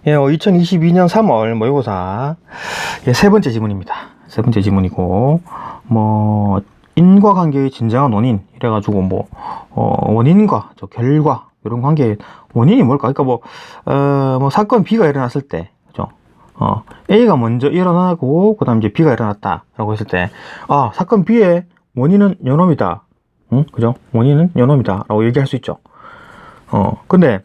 예, 2022년 3월 모의고사 세 번째 지문입니다. 세 번째 지문이고, 인과관계의 진정한 원인 이래가지고 원인과 결과 이런 관계의 원인이 뭘까? 그러니까 사건 B가 일어났을 때, 그죠? A가 먼저 일어나고 그다음 이제 B가 일어났다라고 했을 때, 사건 B의 원인은 요놈이다. 응? 그죠? 원인은 요놈이다라고 얘기할 수 있죠. 근데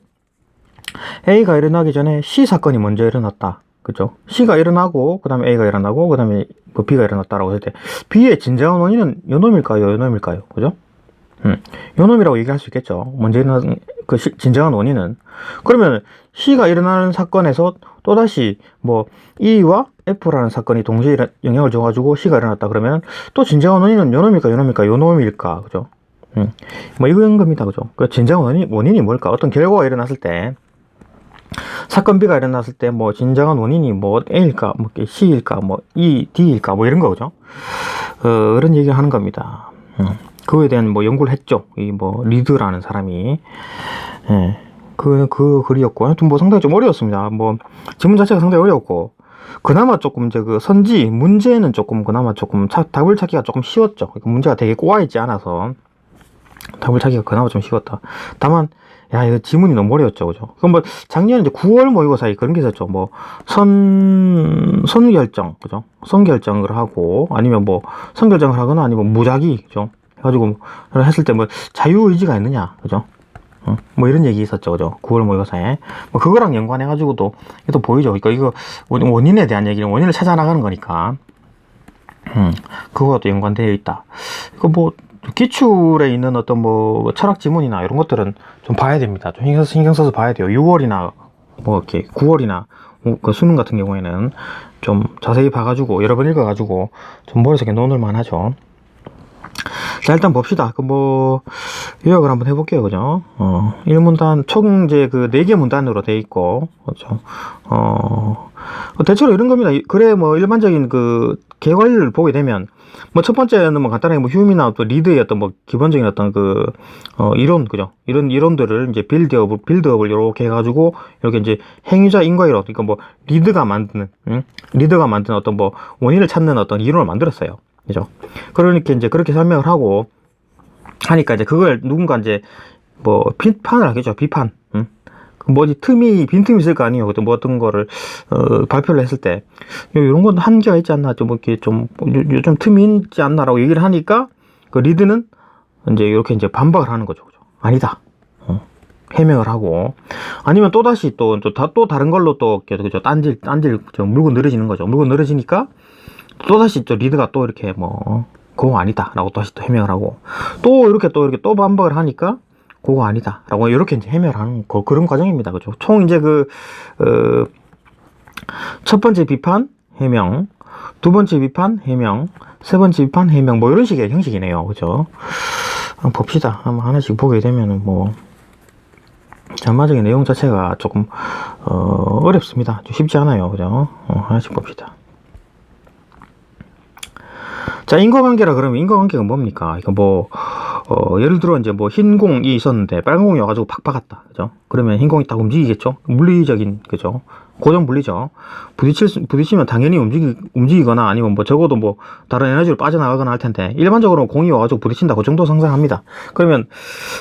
A가 일어나기 전에 C 사건이 먼저 일어났다. 그죠? C가 일어나고, 그 다음에 A가 일어나고, 그 다음에 B가 일어났다라고 했을 때, B의 진정한 원인은 요놈일까요? 요놈일까요? 그죠? 요놈이라고 얘기할 수 있겠죠. 먼저 일어난 진정한 원인은. 그러면 C가 일어나는 사건에서 또다시 E와 F라는 사건이 동시에 영향을 줘가지고 C가 일어났다. 그러면 또 진정한 원인은 요놈일까? 요놈일까? 그죠? 이건 겁니다. 그죠? 그 진정한 원인이 뭘까? 어떤 결과가 일어났을 때, 사건 B가 일어났을 때 진정한 원인이 A일까, C일까, E, D일까, 이런 거죠. 그런 얘기를 하는 겁니다. 그거에 대한 연구를 했죠. 이 리드라는 사람이. 그 글이었고, 하여튼 상당히 좀 어려웠습니다. 지문 자체가 상당히 어려웠고, 그나마 조금 이제 문제는 그나마 답을 찾기가 조금 쉬웠죠. 문제가 되게 꼬아있지 않아서 답을 찾기가 그나마 좀 쉬웠다. 다만 이거 지문이 너무 어려웠죠. 그죠? 그럼 작년에 이제 9월 모의고사에 그런 게 있었죠. 선결정, 그죠? 선결정을 하고, 아니면 선결정을 하거나, 아니면 무작위, 그죠? 해가지고, 했을 때 자유의지가 있느냐, 그죠? 이런 얘기 있었죠. 그죠? 9월 모의고사에. 그거랑 연관해가지고도, 또 보이죠. 그러니까 이거, 원인에 대한 얘기는 원인을 찾아나가는 거니까, 그거와 또 연관되어 있다. 이거 기출에 있는 어떤 철학 지문이나 이런 것들은 좀 봐야 됩니다. 좀 신경 써서 봐야 돼요. 6월이나 이렇게 9월이나 그 수능 같은 경우에는 좀 자세히 봐가지고 여러 번 읽어가지고 좀 머릿속에 넣어놓을만 하죠. 자, 일단 봅시다. 요약을 한번 해볼게요. 그죠? 1문단, 총 이제 4개 문단으로 돼 있고, 그렇죠? 대체로 이런 겁니다. 그래, 일반적인 개괄을 보게 되면, 첫 번째는 간단하게 휴미나 또 리드의 어떤 기본적인 어떤 이론, 그죠? 이런 이론들을 이제 빌드업을 이렇게 해가지고, 이렇게 이제 행위자 인과이론, 그러니까 리드가 만드는 어떤 원인을 찾는 어떤 이론을 만들었어요. 그죠? 그러니까 이제 그렇게 설명을 하고 하니까 이제 그걸 누군가 이제 비판을 하겠죠. 비판. 빈틈이 있을 거 아니에요. 어떤 거를 발표를 했을 때 이런 건 한계가 있지 않나, 이렇게 요즘 틈이 있지 않나라고 얘기를 하니까 리드는 이제 이렇게 이제 반박을 하는 거죠. 그죠? 아니다. 해명을 하고, 아니면 또다시 또 다른 걸로 그죠? 딴질 물고 늘어지는 거죠. 물고 늘어지니까 또다시 리드가 또 이렇게 그거 아니다 라고 다시 또 해명을 하고, 또 이렇게 또 반박을 하니까 그거 아니다 라고 이렇게 이제 해명을 하는 그런 과정입니다. 그죠? 총 이제 첫 번째 비판 해명, 두 번째 비판 해명, 세 번째 비판 해명, 이런 식의 형식이네요. 그죠? 한번 봅시다. 한번 하나씩 보게 되면은 전반적인 내용 자체가 조금 어렵습니다. 좀 쉽지 않아요. 그죠? 하나씩 봅시다. 자, 인과관계라 그러면 인과관계가 뭡니까? 이거 예를 들어 이제 흰 공이 있었는데 빨간 공이 와가지고 팍 박았다. 그죠? 그러면 흰 공이 딱 움직이겠죠? 물리적인, 그죠? 고정 물리죠? 부딪히면 당연히 움직이거나 아니면 적어도 다른 에너지로 빠져나가거나 할 텐데, 일반적으로 공이 와가지고 부딪힌다. 그 정도 상상합니다. 그러면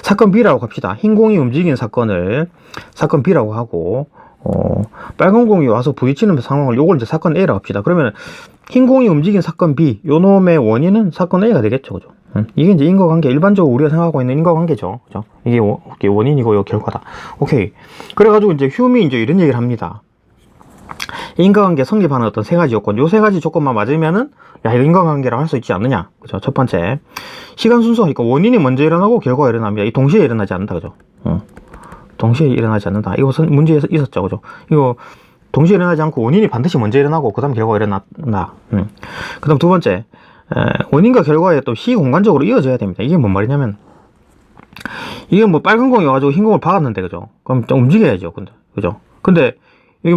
사건 B라고 합시다. 흰 공이 움직인 사건을 사건 B라고 하고, 빨간 공이 와서 부딪히는 상황을 요걸 이제 사건 A라고 합시다. 그러면 흰 공이 움직인 사건 B, 요놈의 원인은 사건 A가 되겠죠. 그죠? 이게 이제 인과관계, 일반적으로 우리가 생각하고 있는 인과관계죠. 그죠? 이게 원인이고, 요 결과다. 오케이. 그래가지고 이제 휴미 이제 이런 얘기를 합니다. 인과관계 성립하는 어떤 3가지 요건, 요 3가지 조건만 맞으면은, 이거 인과관계라고 할 수 있지 않느냐. 그죠? 첫 번째. 시간 순서, 그러니까 원인이 먼저 일어나고 결과가 일어납니다. 이 동시에 일어나지 않는다. 그죠? 동시에 일어나지 않는다. 이거 문제에 있었죠. 그죠? 이거 동시에 일어나지 않고 원인이 반드시 먼저 일어나고 그 다음 결과가 일어난다. 그 다음 두 번째, 원인과 결과에 또 시공간적으로 이어져야 됩니다. 이게 뭔 말이냐면, 이게 빨간 공이 와가지고 흰 공을 박았는데, 그죠? 그럼 좀 움직여야죠. 그죠? 근데 여기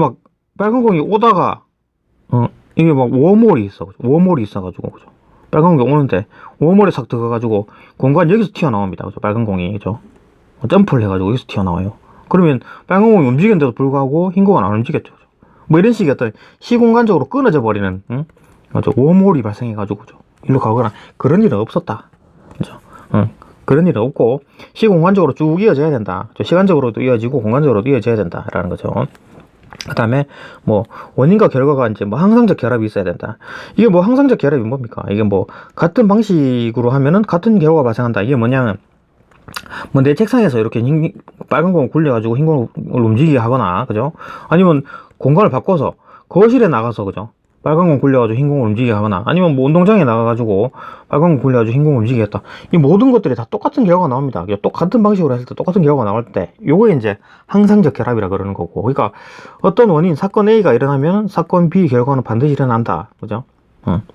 빨간 공이 오다가 이게 워몰이 있어. 그죠? 워몰이 있어가지고, 그죠? 빨간 공이 오는데 워몰에 싹 들어가가지고 공간 여기서 튀어나옵니다. 그죠? 빨간 공이, 그죠? 점프를 해가지고 여기서 튀어나와요. 그러면 빨간 공이 움직였는데도 불구하고 흰 공은 안 움직였죠. 뭐 이런 식의 어떤 시공간적으로 끊어져 버리는, 응? 웜홀이 발생해가지고, 일로 가거나, 그런 일은 없었다. 그죠? 그런 일은 없고, 시공간적으로 쭉 이어져야 된다. 시간적으로도 이어지고, 공간적으로도 이어져야 된다라는 거죠. 그 다음에, 뭐, 원인과 결과가 이제 뭐 항상적 결합이 있어야 된다. 이게 뭐 항상적 결합이 뭡니까? 이게 뭐, 같은 방식으로 하면은 같은 결과가 발생한다. 이게 뭐냐면, 뭐 내 책상에서 이렇게 빨간 공을 굴려가지고 흰 공을 움직이게 하거나, 그죠? 아니면 공간을 바꿔서 거실에 나가서, 그죠? 빨간 공 굴려가지고 흰 공을 움직이게 하거나, 아니면 뭐 운동장에 나가가지고 빨간 공 굴려가지고 흰 공을 움직이게 했다. 이 모든 것들이 다 똑같은 결과가 나옵니다. 똑같은 방식으로 했을 때 똑같은 결과가 나올 때, 요게 이제 항상적 결합이라 그러는 거고. 그러니까 어떤 원인, 사건 A가 일어나면 사건 B 결과는 반드시 일어난다. 그죠?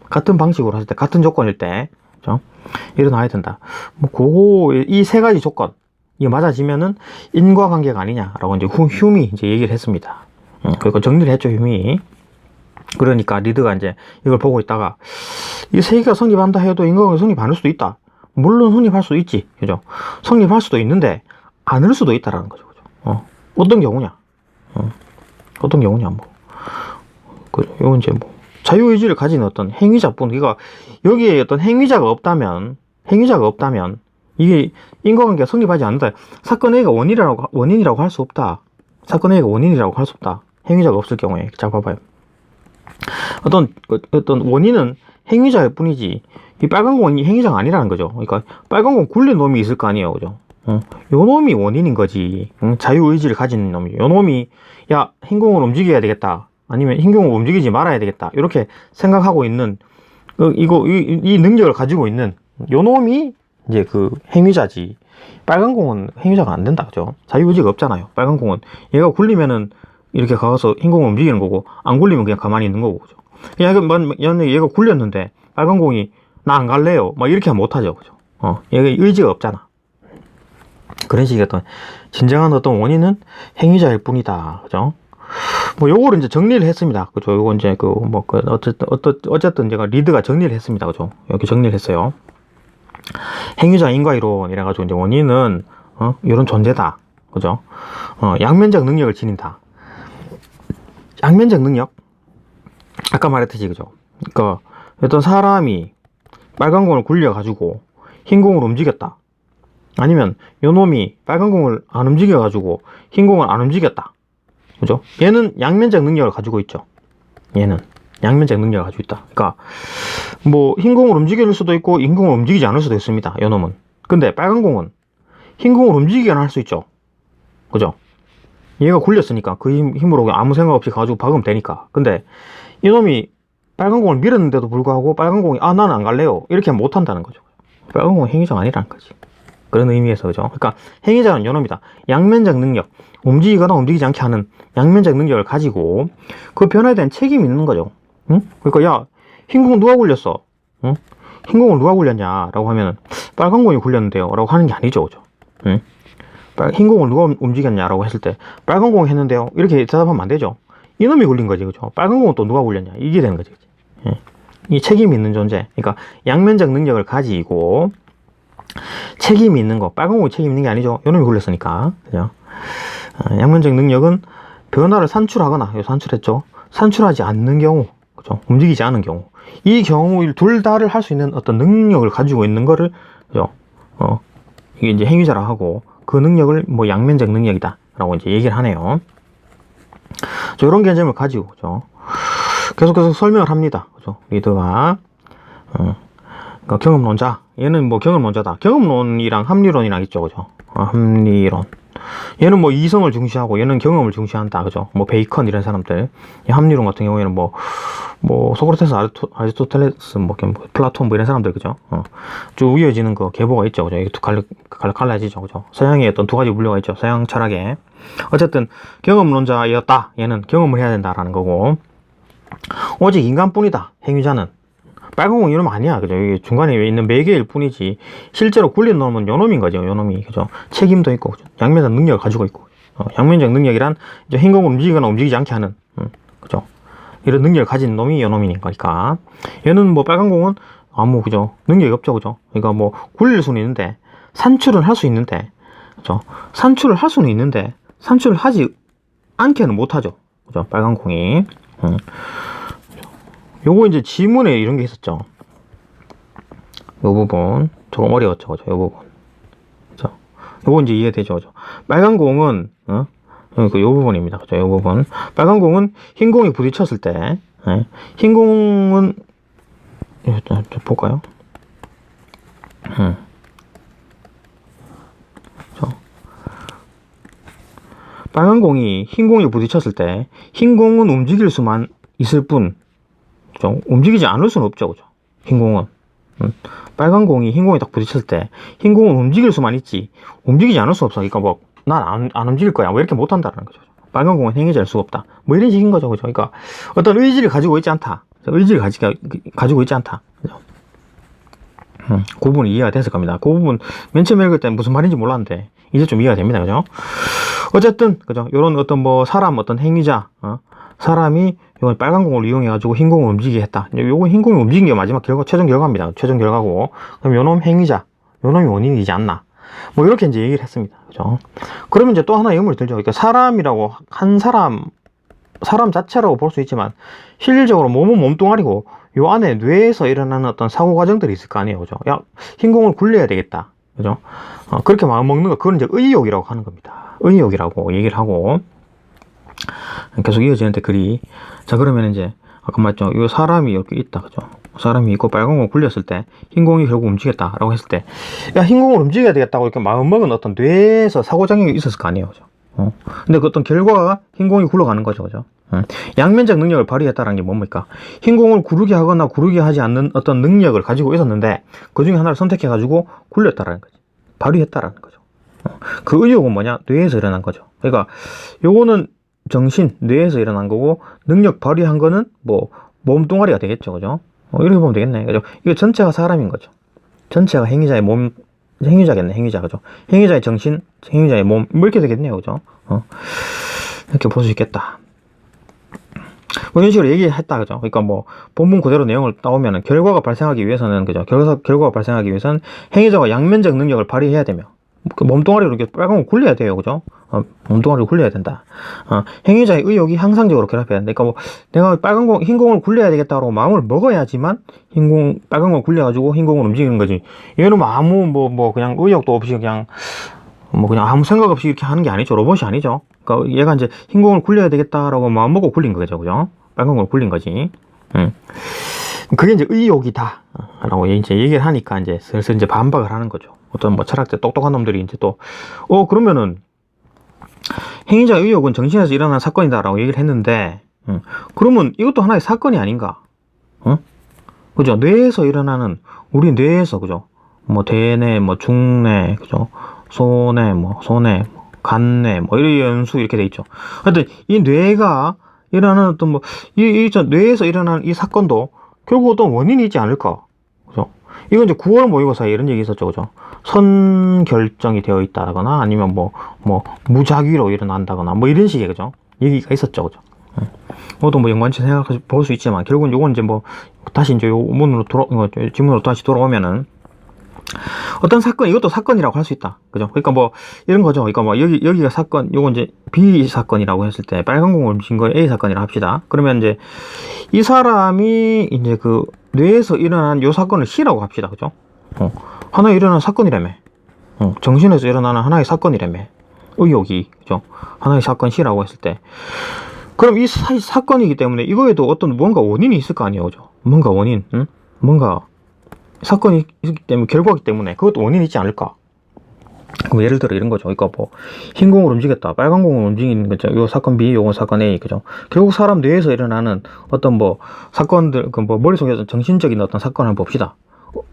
같은 방식으로 했을 때, 같은 조건일 때, 그죠? 일어나야 된다. 뭐, 이 세 가지 조건, 이게 맞아지면은 인과관계가 아니냐라고 이제 휴미 이제 얘기를 했습니다. 그리고 정리를 했죠, 휴미. 그러니까 리드가 이제 이걸 보고 있다가 이 세 개가 성립한다 해도 인과관계 성립 안 할 수도 있다. 물론 성립할 수도 있지, 그죠? 성립할 수도 있는데 않을 수도 있다라는 거죠, 그죠? 어떤 경우냐? 어떤 경우냐, 뭐. 그죠? 이건 이제 뭐 자유의지를 가진 어떤 행위자뿐, 그러니까 여기에 어떤 행위자가 없다면 이게 인과관계가 성립하지 않는다. 사건 A가 원인이라고 할 수 없다. 사건 A가 원인이라고 할 수 없다. 행위자가 없을 경우에. 자, 봐봐요. 어떤 원인은 행위자일 뿐이지, 이 빨간 공은 행위자가 아니라는 거죠. 그러니까 빨간 공 굴린 놈이 있을 거 아니에요, 그죠? 요 놈이 원인인 거지. 자유의지를 가진 놈이. 요 놈이, 야, 흰 공을 움직여야 되겠다. 아니면 흰 공을 움직이지 말아야 되겠다. 이렇게 생각하고 있는, 이 능력을 가지고 있는 요 놈이 이제 그 행위자지. 빨간 공은 행위자가 안 된다, 그죠? 자유의지가 없잖아요. 빨간 공은 얘가 굴리면은 이렇게 가서 흰 공을 움직이는 거고, 안 굴리면 그냥 가만히 있는 거고, 그죠? 얘가 굴렸는데 빨간 공이 나 안 갈래요, 막 이렇게 하면 못하죠, 그죠? 얘가 의지가 없잖아. 그런 식의 어떤 진정한 어떤 원인은 행위자일 뿐이다, 그죠? 뭐 요거를 이제 정리를 했습니다, 그죠? 요거 이제 어쨌든 제가 리드가 정리를 했습니다, 그죠? 이렇게 정리를 했어요. 행위자 인과이론 이래가지고 이제 원인은 이런 존재다, 그죠? 양면적 능력을 지닌다. 양면적 능력, 아까 말했듯이, 그죠? 그러니까 어떤 사람이 빨간 공을 굴려가지고 흰 공을 움직였다. 아니면 요 놈이 빨간 공을 안 움직여가지고 흰 공을 안 움직였다. 그죠? 얘는 양면적 능력을 가지고 있죠. 얘는 양면적 능력을 가지고 있다. 그러니까 뭐 흰 공을 움직일 수도 있고 흰 공을 움직이지 않을 수도 있습니다, 요 놈은. 근데 빨간 공은 흰 공을 움직이게는 할 수 있죠. 그죠? 얘가 굴렸으니까 그 힘으로 아무 생각 없이 가지고 박으면 되니까. 근데 이놈이 빨간 공을 밀었는데도 불구하고 빨간 공이 나는 안 갈래요, 이렇게 하면 못한다는 거죠. 빨간 공은 행위자가 아니라는 거지. 그런 의미에서, 그죠? 그러니까 행위자는 이놈이다. 양면적 능력, 움직이거나 움직이지 않게 하는 양면적 능력을 가지고 그 변화에 대한 책임이 있는 거죠. 응? 그러니까 야, 흰 공 누가 굴렸어? 응? 흰 공을 누가 굴렸냐? 라고 하면 빨간 공이 굴렸는데요, 라고 하는 게 아니죠, 그죠? 응? 흰 공을 누가 움직였냐라고 했을 때 빨간 공을 했는데요, 이렇게 대답하면 안 되죠. 이놈이 굴린 거지, 그죠? 빨간 공은 또 누가 굴렸냐, 이게 되는 거지. 예. 이 책임이 있는 존재, 그러니까 양면적 능력을 가지고 책임이 있는 거, 빨간 공이 책임 있는 게 아니죠. 이놈이 굴렸으니까, 그죠? 양면적 능력은 변화를 산출하거나, 산출했죠. 산출하지 않는 경우, 그죠? 움직이지 않은 경우, 이 경우 둘 다를 할 수 있는 어떤 능력을 가지고 있는 거를, 그죠? 이게 이제 행위자라 하고, 그 능력을 뭐 양면적 능력이다 라고 이제 얘기를 하네요. 이런 개념을 가지고, 그죠? 계속해서 설명을 합니다, 그죠? 리드가. 그러니까 경험론자, 얘는 뭐 경험론자다. 경험론이랑 합리론이랑 있죠, 그죠? 합리론. 얘는 뭐 이성을 중시하고 얘는 경험을 중시한다, 그죠? 뭐 베이컨 이런 사람들. 이 합리론 같은 경우에는 뭐 소크라테스, 아리스토텔레스, 뭐 플라톤 뭐 이런 사람들, 그죠? 쭉 이어지는 그 계보가 있죠, 그죠? 이게 갈라지죠, 그죠? 서양의 어떤 두 가지 분류가 있죠, 서양 철학에. 어쨌든 경험론자였다. 얘는 경험을 해야 된다라는 거고, 오직 인간뿐이다, 행위자는. 빨간 공 이놈 아니야, 그죠? 여기 중간에 있는 매개일 뿐이지 실제로 굴린 놈은 요놈인 거죠, 요놈이, 그죠? 책임도 있고, 그죠? 양면적 능력을 가지고 있고, 양면적 능력이란 이제 흰 공을 움직이거나 움직이지 않게 하는, 그죠? 이런 능력을 가진 놈이 요놈인 거니까. 얘는 뭐 빨간 공은 그죠? 능력이 없죠, 그죠? 그러니까 뭐 굴릴 수는 있는데 산출은 할 수 있는데, 그죠? 산출을 할 수는 있는데 산출을 하지 않게는 못하죠. 그죠? 빨간 공이. 요거 이제 지문에 이런 게 있었죠. 요 부분. 조금 어려웠죠. 그죠? 요 부분. 그죠? 요거 이제 이해되죠. 그죠? 빨간 공은, 요 부분입니다. 그죠? 요 부분. 빨간 공은 흰 공이 부딪혔을 때, 흰 공은, 일단 좀 볼까요? 빨간 공이 흰 공에 부딪혔을 때 흰 공은 움직일 수만 있을 뿐, 그죠? 움직이지 않을 수는 없죠. 그죠? 흰 공은. 빨간 공이 흰 공에 딱 부딪혔을 때 흰 공은 움직일 수만 있지 움직이지 않을 수 없어. 그러니까 뭐 난 안 움직일 거야. 왜 이렇게 못한다라는 거죠. 빨간 공은 행위자일 수가 없다. 뭐 이런 식인 거죠. 그죠? 그러니까 어떤 의지를 가지고 있지 않다. 의지를 가지고 있지 않다. 그죠? 그 부분이 이해가 됐을 겁니다. 그 부분 맨 처음에 읽을 때 무슨 말인지 몰랐는데 이제 좀 이해가 됩니다. 그죠? 어쨌든 그죠? 요런 어떤 뭐 사람 어떤 행위자 사람이 요건 빨간 공을 이용해 가지고 흰 공을 움직이게 했다. 요건 흰 공이 움직인 게 마지막 결과 최종 결과입니다. 최종 결과고 그럼 요놈 행위자 요놈이 원인이지 않나. 뭐 이렇게 이제 얘기를 했습니다. 그죠? 그러면 이제 또 하나 의문이 들죠. 그러니까 사람이라고 한 사람 자체라고 볼 수 있지만 실질적으로 몸은 몸뚱아리고 요 안에 뇌에서 일어나는 어떤 사고 과정들이 있을 거 아니에요. 그죠? 야, 흰 공을 굴려야 되겠다. 그죠? 그렇게 마음 먹는 거, 그건 이제 의욕이라고 하는 겁니다. 의욕이라고 얘기를 하고, 계속 이어지는데 글이. 자, 그러면 이제, 아까 말했죠. 요 사람이 이렇게 있다. 그죠? 사람이 있고 빨간 공 굴렸을 때, 흰 공이 결국 움직였다라고 했을 때, 야, 흰 공을 움직여야 되겠다고 이렇게 마음 먹은 어떤 뇌에서 사고작용이 있었을 거 아니에요. 그죠? 근데 그 어떤 결과가 흰 공이 굴러가는 거죠. 그죠? 양면적 능력을 발휘했다는 게 뭡니까? 흰 공을 구르게 하거나 구르게 하지 않는 어떤 능력을 가지고 있었는데 그 중에 하나를 선택해가지고 굴렸다라는 거지. 발휘했다라는 거죠. 그 의욕은 뭐냐? 뇌에서 일어난 거죠. 그러니까 요거는 정신, 뇌에서 일어난 거고 능력 발휘한 거는 뭐 몸뚱아리가 되겠죠. 그죠? 이렇게 보면 되겠네. 그죠? 이거 전체가 사람인 거죠. 전체가 행위자의 몸, 행위자겠네. 행위자. 그죠? 행위자의 정신, 행위자의 몸, 뭐 이렇게 되겠네요. 그죠? 이렇게 볼 수 있겠다. 뭐 이런 식으로 얘기했다. 그죠? 그러니까 뭐 본문 그대로 내용을 따오면은 결과가 발생하기 위해서는 그죠? 결과가 발생하기 위해서는 행위자가 양면적 능력을 발휘해야 되며 그 몸뚱아리로 이렇게 빨간 거 굴려야 돼요. 그죠? 몸뚱아리로 굴려야 된다. 행위자의 의욕이 항상적으로 결합해야 된다. 그러니까 뭐 내가 흰 공을 굴려야 되겠다고 마음을 먹어야지만 빨간 걸 굴려가지고 흰 공을 움직이는 거지. 얘는 뭐 아무 뭐 그냥 의욕도 없이 그냥 아무 생각 없이 이렇게 하는 게 아니죠. 로봇이 아니죠. 그러니까 얘가 이제 흰 공을 굴려야 되겠다라고 마음 먹고 굴린 거죠. 그죠? 빨간 걸 굴린 거지. 그게 이제 의욕이다. 라고 이제 얘기를 하니까 이제 슬슬 이제 반박을 하는 거죠. 어떤 뭐 철학자 똑똑한 놈들이 이제 또, 그러면은 행위자의 의욕은 정신에서 일어난 사건이다라고 얘기를 했는데, 그러면 이것도 하나의 사건이 아닌가? 그죠? 뇌에서 일어나는, 우리 뇌에서, 그죠? 뭐 대뇌, 뭐 중뇌, 그죠? 소뇌, 소뇌, 간뇌, 이런 연수 이렇게 돼 있죠. 하여튼, 이 뇌가 일어나는 어떤 뇌에서 일어나는 이 사건도 결국 어떤 원인이 있지 않을까? 그죠? 이건 이제 9월 모의고사에 이런 얘기 있었죠. 그죠? 선결정이 되어 있다거나 아니면 무작위로 일어난다거나 이런 식의, 그죠? 얘기가 있었죠. 그죠? 모두 연관치 생각해 볼 수 있지만 결국은 요건 이제 다시 이제 요 질문으로 다시 돌아오면은 어떤 사건, 이것도 사건이라고 할 수 있다. 그죠? 그러니까 이런 거죠. 그러니까 여기가 사건, 요건 이제 B 사건이라고 했을 때, 빨간 공을 움직인 걸 A 사건이라고 합시다. 그러면 이제, 이 사람이 이제 그 뇌에서 일어난 요 사건을 C라고 합시다. 그죠? 하나의 일어난 사건이라며. 정신에서 일어나는 하나의 사건이라며. 의욕이, 그죠? 하나의 사건 C라고 했을 때. 그럼 이 사건이기 때문에 이거에도 어떤 뭔가 원인이 있을 거 아니에요. 그죠? 뭔가 원인, 뭔가 사건이 있기 때문에, 결과이기 때문에 그것도 원인이 있지 않을까? 그럼 예를 들어 이런 거죠. 그러니까 흰 공을 움직였다, 빨간 공을 움직이는 거죠. 요 사건 B, 요건 사건 A, 그죠? 결국 사람 뇌에서 일어나는 어떤 사건들, 머릿속에서 정신적인 어떤 사건을 한번 봅시다.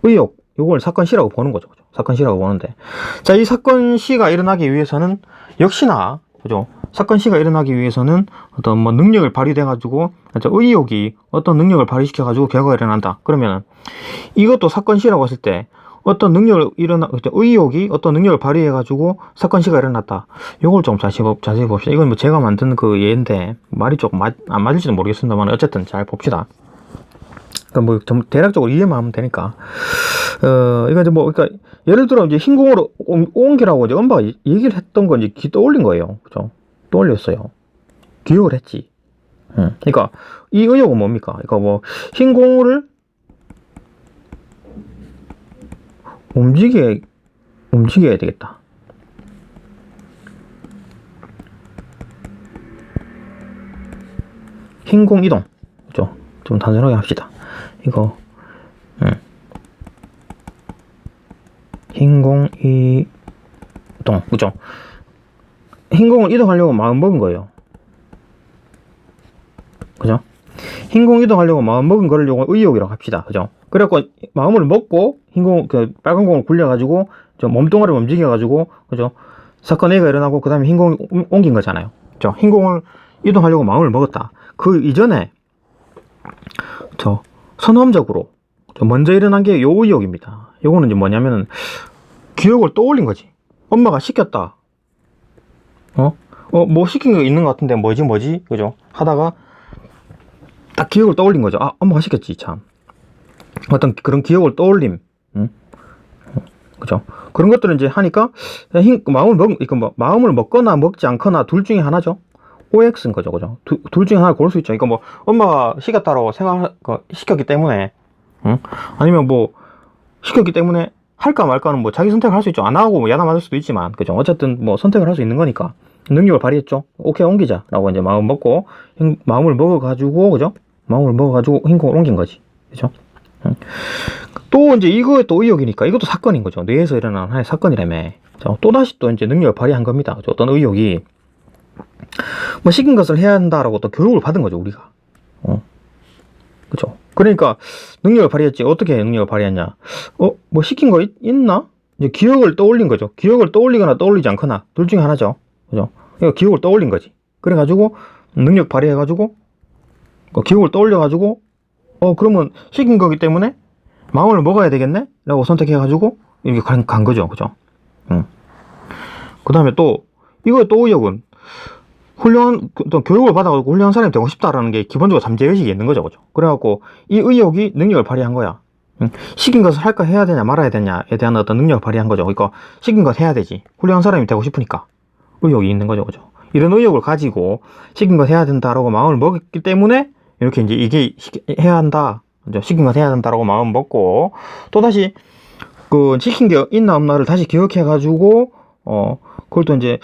의욕, 요걸 사건 C라고 보는 거죠. 그죠? 사건 C라고 보는데. 자, 이 사건 C가 일어나기 위해서는 역시나, 그죠? 사건 C가 일어나기 위해서는 어떤 능력을 발휘돼가지고, 의욕이 어떤 능력을 발휘시켜가지고 결과가 일어난다. 그러면은, 이것도 사건 C라고 했을 때, 어떤 의욕이 어떤 능력을 발휘해가지고 사건 C가 일어났다. 요걸 좀 자세히 봅시다. 이건 제가 만든 그 예인데, 말이 조금 안 맞을지도 모르겠습니다만, 어쨌든 잘 봅시다. 그러니까 뭐 좀 대략적으로 이해만 하면 되니까. 이거 이제 뭐 그러니까 예를 들어 이제 흰공으로 옮기라고 이제 엄마가 얘기를 했던 건 이제 떠올린 거예요. 그죠? 떠올렸어요. 기억을 했지. 그러니까 이 의욕은 뭡니까? 그러니까 뭐 흰공을 움직여야 되겠다. 흰공 이동. 그죠? 좀 단순하게 합시다. 이거, 흰공 이동. 그죠? 흰공을 이동하려고 마음 먹은 거예요. 그죠? 흰공 이동하려고 마음 먹은 거를 요거 의욕이라고 합시다. 그죠? 그래갖고 마음을 먹고 흰공, 빨간 공을 굴려가지고 몸뚱아리를 움직여가지고, 그죠? 사건 A가 일어나고 그 다음에 흰공을 옮긴 거잖아요. 그죠? 흰공을 이동하려고 마음을 먹었다. 그 이전에 선험적으로 먼저 일어난 게 요 의욕입니다. 요거는 이제 뭐냐면은 기억을 떠올린 거지. 엄마가 시켰다. 뭐 시킨 거 있는 것 같은데 뭐지? 그죠? 하다가 딱 기억을 떠올린 거죠. 아, 엄마가 시켰지, 참. 어떤 그런 기억을 떠올림. 그죠? 그런 것들은 이제 하니까 마음을 먹거나 먹지 않거나 둘 중에 하나죠. OX인 거죠, 그죠? 둘 중에 하나 고를 수 있죠. 그러니까 뭐 엄마가 시켰다고 시켰기 때문에, 아니면 뭐 시켰기 때문에 할까 말까는 뭐 자기 선택을 할 수 있죠. 안 하고 뭐 야단 맞을 수도 있지만, 그죠? 어쨌든 뭐 선택을 할 수 있는 거니까 능력을 발휘했죠. 오케이, 옮기자라고 이제 마음을 먹어가지고, 그죠? 마음을 먹어가지고 흰공을 옮긴 거지, 그죠? 또 이제 이거에 또 의욕이니까 이것도 사건인 거죠. 뇌에서 일어난 하나의 사건이라며. 또 다시 또 이제 능력을 발휘한 겁니다. 그죠? 어떤 의욕이 뭐 시킨 것을 해야 한다라고 또 교육을 받은 거죠, 우리가. 그죠? 그러니까 능력을 발휘했지. 어떻게 능력을 발휘했냐? 뭐 시킨 거 있나? 이제 기억을 떠올린 거죠. 기억을 떠올리거나 떠올리지 않거나 둘 중에 하나죠. 그죠? 그러니까 기억을 떠올린 거지. 그래가지고 능력 발휘해가지고 기억을 떠올려가지고 그러면 시킨 거기 때문에 마음을 먹어야 되겠네? 라고 선택해가지고 이렇게 간 거죠. 그죠? 그 다음에 또 이거의 또 의욕은 훌륭한 교육을 받아가지고 훌륭한 사람이 되고 싶다라는 게 기본적으로 잠재의식이 있는 거죠. 그죠? 그래갖고 이 의욕이 능력을 발휘한 거야. 시킨 것을 할까 해야 되냐 말아야 되냐에 대한 어떤 능력을 발휘한 거죠. 그러니까 시킨 것 해야 되지. 훌륭한 사람이 되고 싶으니까 의욕이 있는 거죠. 그죠? 이런 의욕을 가지고 시킨 것 해야 된다라고 마음을 먹었기 때문에 이렇게 이제 이게 해야 한다. 시킨 것 해야 된다라고 마음 먹고 또다시 그 시킨 게 있나 없나를 다시 기억해가지고 그걸 또 이제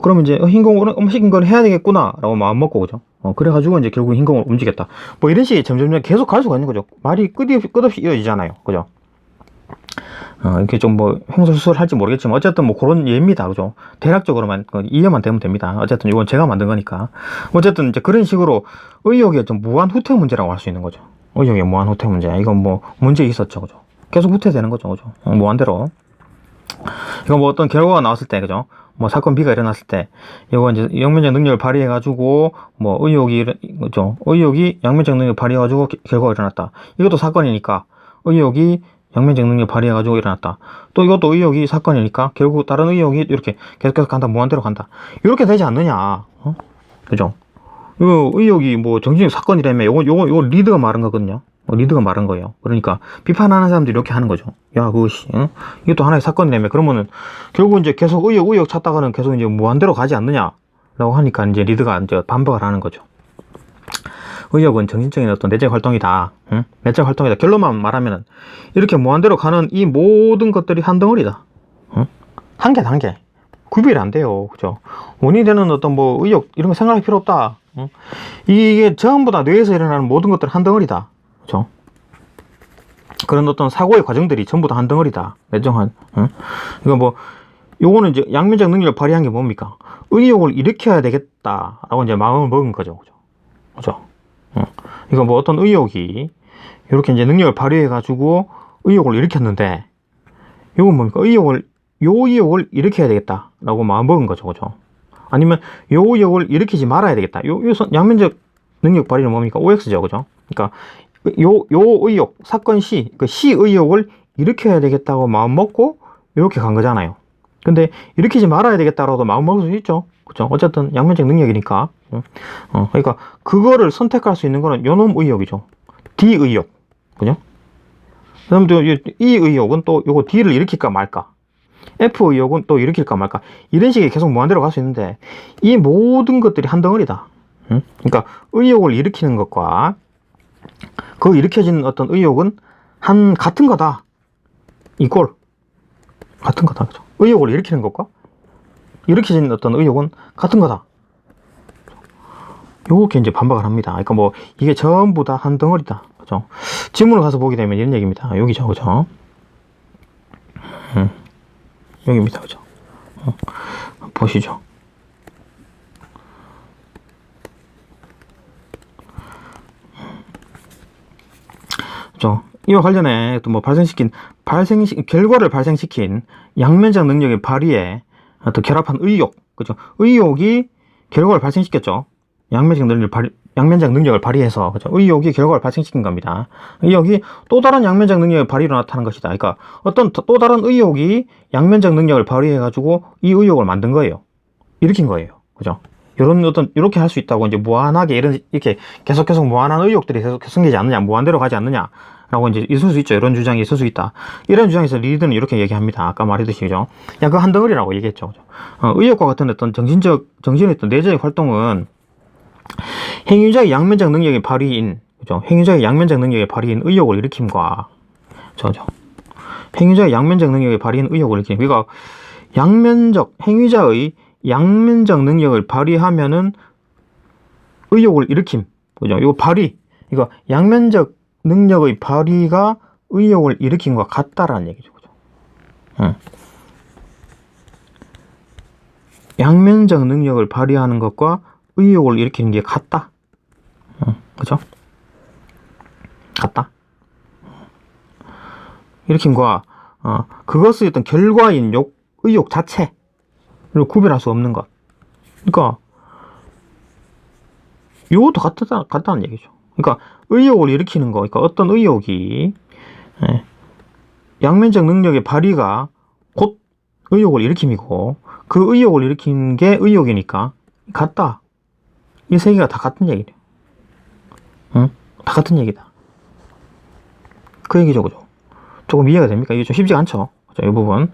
그러면 이제 흰공을 시킨 걸 해야 되겠구나 라고 마음 먹고, 그죠? 그래가지고 이제 결국 흰공을 움직였다. 뭐 이런 식의 점점 계속 갈 수가 있는 거죠. 말이 끝없이 이어지잖아요. 그죠? 이렇게 좀 뭐 횡설수설 할지 모르겠지만 어쨌든 뭐 그런 예입니다. 그죠? 대략적으로만 이해만 되면 됩니다. 어쨌든 이건 제가 만든 거니까. 어쨌든 이제 그런 식으로 의욕의 좀 무한 후퇴 문제라고 할 수 있는 거죠. 의욕의 무한 후퇴 문제. 이건 뭐 문제 있었죠. 그죠? 계속 후퇴되는 거죠. 그죠? 무한대로. 이거 뭐 어떤 결과가 나왔을 때, 그죠? 뭐 사건 B가 일어났을 때, 이거 이제 양면적 능력을 발휘해가지고, 뭐 그죠? 의욕이 양면적 능력을 발휘해가지고 결과가 일어났다. 이것도 사건이니까, 의욕이 양면적 능력을 발휘해가지고 일어났다. 또 이것도 의욕이 사건이니까, 결국 다른 의욕이 이렇게 계속해서 간다, 무한대로 간다. 이렇게 되지 않느냐? 그죠? 이거 의욕이 뭐 정신적 사건이라며, 요거 리드가 말한 거거든요. 리드가 말한 거예요. 그러니까 비판하는 사람들이 이렇게 하는 거죠. 야, 그것이 이것도 하나의 사건이라며. 그러면은 결국 이제 계속 의욕 찾다가는 계속 이제 무한대로 가지 않느냐라고 하니까 이제 리드가 이제 반박을 하는 거죠. 의욕은 정신적인 어떤 내적 활동이다. 내적 활동이다. 결론만 말하면은 이렇게 무한대로 가는 이 모든 것들이 한 덩어리다. 한 개. 구별이 안 돼요. 그죠? 원인이 되는 어떤 뭐 의욕 이런 거 생각할 필요 없다. 이게 전부 다 뇌에서 일어나는 모든 것들은 한 덩어리다. 그죠? 그런 어떤 사고의 과정들이 전부 다 한 덩어리다. 매정한. 이거 뭐, 요거는 이제 양면적 능력을 발휘한 게 뭡니까? 의욕을 일으켜야 되겠다라고 이제 마음을 먹은 거죠. 그죠? 이거 뭐 어떤 의욕이 이렇게 이제 능력을 발휘해가지고 의욕을 일으켰는데, 요건 뭡니까? 요 의욕을 일으켜야 되겠다라고 마음 먹은 거죠. 그죠? 아니면 요 의욕을 일으키지 말아야 되겠다. 양면적 능력 발휘는 뭡니까? OX죠. 그죠? 그러니까 요 의욕, 사건 C, 그 C 의욕을 일으켜야 되겠다고 마음 먹고 이렇게 간 거잖아요. 근데 일으키지 말아야 되겠다라고 마음 먹을 수 있죠. 그죠? 어쨌든 양면적 능력이니까. 그러니까 그거를 선택할 수 있는 거는 요놈 의욕이죠. D 의욕. 그죠? 그럼 또 이 의혹은 또 요거 D를 일으킬까 말까? F 의혹은 또 일으킬까 말까? 이런 식의 계속 무한대로 갈 수 있는데, 이 모든 것들이 한 덩어리다. 응? 그러니까 의혹을 일으키는 것과 그 일으켜진 어떤 의혹은 같은 거다. 이꼴 같은 거다. 그죠? 의혹을 일으키는 것과 일으켜진 어떤 의혹은 같은 거다. 요렇게 이제 반박을 합니다. 그러니까 뭐 이게 전부 다 한 덩어리다. 그죠? 지문을 가서 보게 되면 이런 얘기입니다. 여기죠. 그죠? 여기입니다. 그죠? 보시죠. 그죠? 이와 관련해 또 뭐 결과를 발생시킨 양면적 능력의 발휘에 또 결합한 의욕. 그죠? 의욕이 결과를 발생시켰죠. 양면적 능력을 발휘해서, 그죠? 의욕이 결과를 발생시킨 겁니다. 의욕이 또 다른 양면적 능력의 발휘로 나타난 것이다. 그러니까 어떤 또 다른 의욕이 양면적 능력을 발휘해가지고 이 의욕을 만든 거예요. 일으킨 거예요. 그죠? 이렇게 할 수 있다고 이제 무한하게 이렇게 계속 무한한 의욕들이 계속 생기지 않느냐, 무한대로 가지 않느냐. 라고 이제 있을 수 있죠. 이런 주장이 있을 수 있다. 이런 주장에서 리드는 이렇게 얘기합니다. 아까 말했듯이, 그죠? 야, 그 한 덩어리라고 얘기했죠. 그죠? 의욕과 같은 어떤 정신의 어떤 내재의 활동은 행위자의 양면적 능력의 발휘인, 그죠? 행위자의 양면적 능력의 발휘인 의욕을 일으킴과, 저죠. 행위자의 양면적 능력의 발휘인 의욕을 일으킴. 그러니까 행위자의 양면적 능력을 발휘하면은 의욕을 일으킴. 그죠? 이거 발휘. 이거 양면적 능력의 발휘가 의욕을 일으킨 것 같다라는 얘기죠. 그죠? 양면적 능력을 발휘하는 것과 의욕을 일으키는 게 같다. 그죠? 같다. 일으킴과 그것의 어떤 결과인 의욕 자체를 구별할 수 없는 것. 그러니까 이것도 같다는 얘기죠. 그러니까 의욕을 일으키는 거, 그러니까 어떤 의욕이 양면적 능력의 발휘가 곧 의욕을 일으킴이고 그 의욕을 일으킨 게 의욕이니까 같다. 이 세 개가 다 같은 얘기래요. 응? 다 같은 얘기다. 그 얘기죠, 그죠? 조금 이해가 됩니까? 이게 좀 쉽지 않죠? 그죠? 이 부분.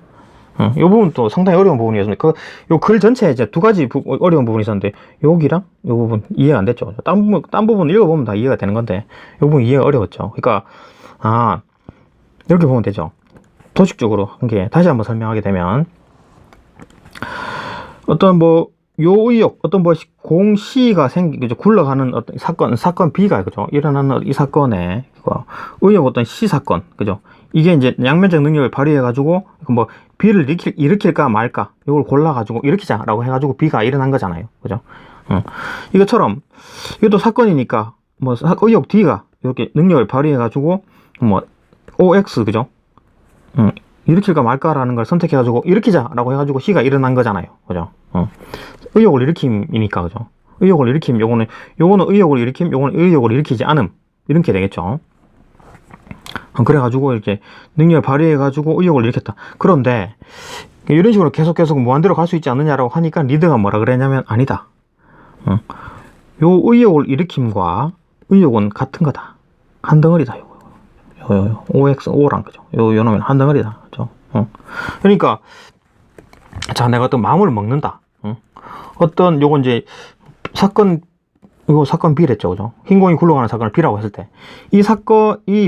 이 부분 또 상당히 어려운 부분이었는데, 요 글 전체에 이제 두 가지 어려운 부분이 있었는데, 여기랑 요 부분 이해가 안 됐죠. 딴 부분 읽어보면 다 이해가 되는 건데, 요 부분 이해가 어려웠죠. 그러니까, 이렇게 보면 되죠. 도식적으로 한 게, 다시 한번 설명하게 되면, 어떤 요 의욕, 어떤 공시가 그죠? 굴러가는 어떤 사건 B가, 그죠? 일어나는 이 사건에, 의욕 어떤 C 사건, 그죠? 이게 이제 양면적 능력을 발휘해가지고, B를 일으킬까 말까, 이걸 골라가지고, 일으키자라고 해가지고 B가 일어난 거잖아요. 그죠? 이것처럼, 이것도 사건이니까, 의욕 D가 이렇게 능력을 발휘해가지고, OX, 그죠? 일으킬까 말까라는 걸 선택해가지고, 일으키자라고 해가지고 C가 일어난 거잖아요. 그죠? 의욕을 일으킴이니까, 그죠? 의욕을 일으킴, 요거는 의욕을 일으킴, 요거는 의욕을 일으키지 않음. 이렇게 되겠죠. 그래가지고 이렇게 능력을 발휘해가지고 의욕을 일으켰다. 그런데 이런 식으로 계속 무한대로 갈 수 있지 않느냐라고 하니까 리드가 뭐라 그랬냐면 아니다. 요 의욕을 일으킴과 의욕은 같은 거다. 한 덩어리다. 요 OXO랑 그죠? 요 놈은 한 덩어리다. 그죠? 그러니까 자, 내가 어떤 마음을 먹는다. 어떤 요건 이제 이거 사건 B랬죠, 그죠? 흰공이 굴러가는 사건을 B라고 했을 때, 이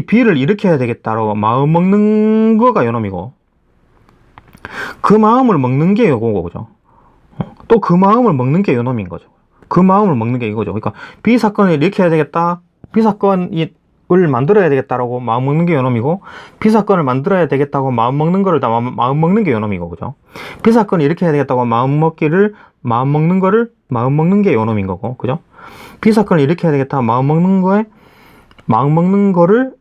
B를 일으켜야 되겠다라고 마음 먹는 거가 요놈이고, 그 마음을 먹는 게 요거고, 그죠? 또 그 마음을 먹는 게 요놈인 거죠. 그 마음을 먹는 게 이거죠. 그러니까 B 사건을 일으켜야 되겠다, B 사건을 만들어야 되겠다라고 마음 먹는 게 요놈이고, B 사건을 만들어야 되겠다고 마음 먹는 거를 다 마음 먹는 게 요놈이고, 그죠? B 사건을 일으켜야 되겠다고 마음 먹는 게 요놈인 거고, 그죠? B 사건을 일으켜야 되겠다 마음 먹는 게를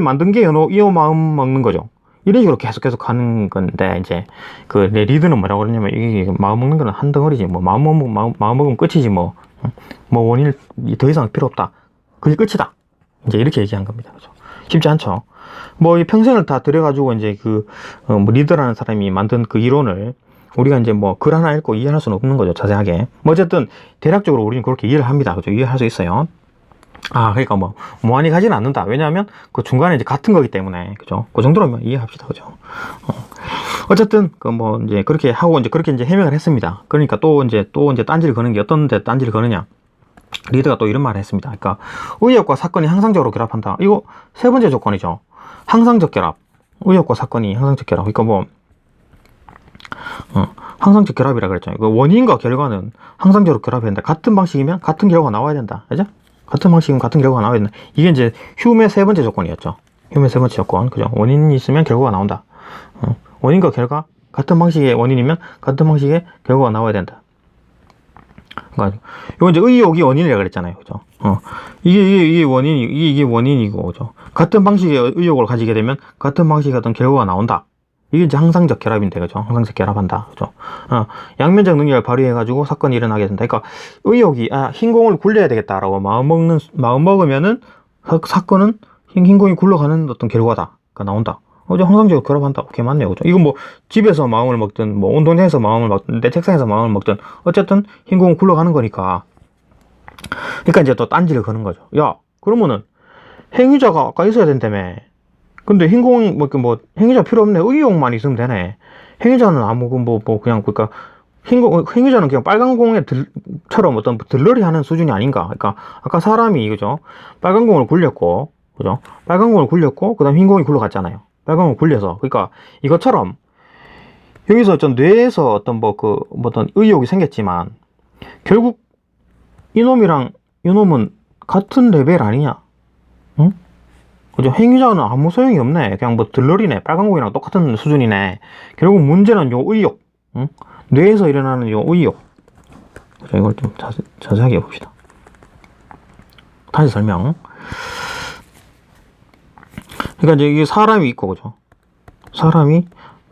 만든 게 이 마음 먹는 거죠. 이런 식으로 계속 가는 건데, 이제 내 리드는 뭐라고 그러냐면, 이게 마음 먹는 거는 한 덩어리지. 마음 먹으면 끝이지. 원인을 더 이상 필요 없다. 그게 끝이다. 이제 이렇게 얘기한 겁니다. 그죠? 쉽지 않죠. 이 평생을 다 들여가지고 이제 리더라는 사람이 만든 그 이론을 우리가 이제 글 하나 읽고 이해할 수는 없는 거죠, 자세하게. 어쨌든 대략적으로 우리는 그렇게 이해를 합니다. 그죠? 이해할 수 있어요. 그러니까 뭐 무한히 가지는 않는다. 왜냐하면 그 중간에 이제 같은 거기 때문에, 그죠? 그 정도로만 이해합시다, 그죠? 어쨌든 그 뭐 이제 그렇게 하고 이제 그렇게 이제 해명을 했습니다. 그러니까 또 이제 딴지를 거는 게 어떤 데 딴지를 거느냐? 리드가 또 이런 말을 했습니다. 그러니까 의혹과 사건이 항상적으로 결합한다. 이거 세 번째 조건이죠. 항상적 결합. 의혹과 사건이 항상적 결합. 그러니까 뭐 항상적 결합이라 그랬잖아요. 그 원인과 결과는 항상적으로 결합해야 된다. 같은 방식이면 같은 결과가 나와야 된다. 그죠? 같은 방식이면 같은 결과가 나와야 된다. 이게 이제 휴메의 세 번째 조건이었죠. 휴메의 세 번째 조건. 그죠? 원인이 있으면 결과가 나온다. 원인과 결과 같은 방식의 원인이면 같은 방식의 결과가 나와야 된다. 그러니까 이건 이제 의혹이 원인이라 그랬잖아요. 그죠? 이게 원인이고, 그죠? 같은 방식의 의혹을 가지게 되면 같은 방식의 어떤 결과가 나온다. 이게 이제 항상적 결합인데, 그죠? 항상적 결합한다. 그죠? 양면적 능력을 발휘해가지고 사건이 일어나게 된다. 그러니까 의혹이, 흰 공을 굴려야 되겠다라고 마음 먹으면은 사건은 흰 공이 굴러가는 어떤 결과다. 그러니까 나온다. 항상적으로 결합한다. 오케이, 맞네요. 그죠? 이건 뭐, 집에서 마음을 먹든, 뭐, 운동장에서 마음을 먹든, 내 책상에서 마음을 먹든, 어쨌든, 흰 공은 굴러가는 거니까. 그러니까 이제 또 딴지를 거는 거죠. 야, 그러면은, 행위자가 아까 있어야 된다며. 근데 흰 공, 행위자 필요 없네. 의혹만 있으면 되네. 행위자는 그러니까, 행위자는 그냥 빨간 공에 처럼 어떤 들러리 하는 수준이 아닌가. 그러니까, 아까 사람이, 그죠? 빨간 공을 굴렸고, 그죠? 빨간 공을 굴렸고, 그 다음 흰 공이 굴러갔잖아요. 빨간 공 굴려서. 그러니까 이것처럼 여기서 좀 뇌에서 어떤 어떤 의혹이 생겼지만 결국 이놈이랑 이놈은 같은 레벨 아니냐? 응? 그죠? 행위자는 아무 소용이 없네. 그냥 뭐 들러리네. 빨간 공이랑 똑같은 수준이네. 결국 문제는 요 의혹. 응? 뇌에서 일어나는 요 의혹. 자, 이걸 좀 자세하게 해봅시다. 다시 설명. 그러니까 이제 이게 사람이 있고, 그죠? 사람이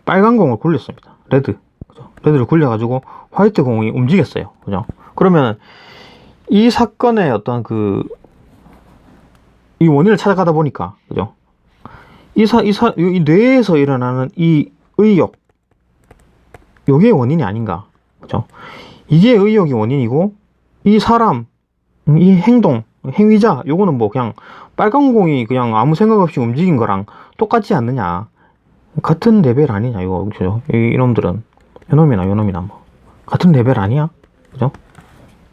빨간 공을 굴렸습니다. 레드. 그죠? 레드를 굴려가지고 화이트 공이 움직였어요. 그죠? 그러면 이 사건의 어떤 이 원인을 찾아가다 보니까, 그죠? 이 뇌에서 일어나는 이 의욕, 요게 원인이 아닌가. 그죠? 이게 의욕이 원인이고, 이 사람, 이 행동, 행위자, 요거는 뭐 그냥 빨간 공이 그냥 아무 생각 없이 움직인 거랑 똑같지 않느냐. 같은 레벨 아니냐, 이거. 그죠? 이놈들은. 요놈이나 뭐. 같은 레벨 아니야? 그죠?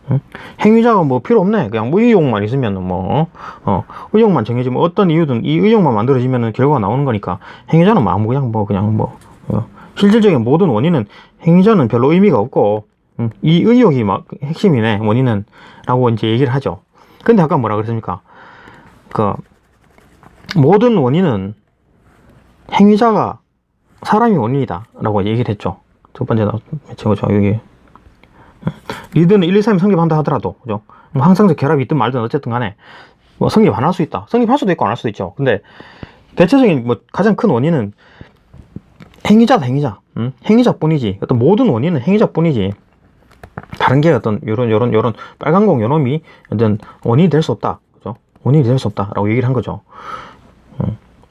응? 행위자가 뭐 필요 없네. 그냥 뭐 의욕만 있으면은 의욕만 정해지면 어떤 이유든 이 의욕만 만들어지면은 결과가 나오는 거니까 행위자는 실질적인 모든 원인은 행위자는 별로 의미가 없고, 이 의욕이 막 핵심이네, 원인은. 라고 이제 얘기를 하죠. 근데 아까 뭐라 그랬습니까? 모든 원인은 행위자가 사람이 원인이다 라고 얘기를 했죠. 첫 번째 최고죠. 여기 리드는 1, 2, 3이 성립한다 하더라도, 그죠? 뭐 항상적 결합이 있든 말든 어쨌든 간에 뭐 성립 안 할 수 있다. 성립할 수도 있고 안 할 수도 있죠. 근데 대체적인 가장 큰 원인은 행위자다, 행위자. 행위자뿐이지. 어떤 모든 원인은 행위자뿐이지. 다른 게 어떤 요런 빨간 공 요놈이 어떤 원인이 될 수 없다. 그죠? 원인이 될 수 없다라고 얘기를 한 거죠.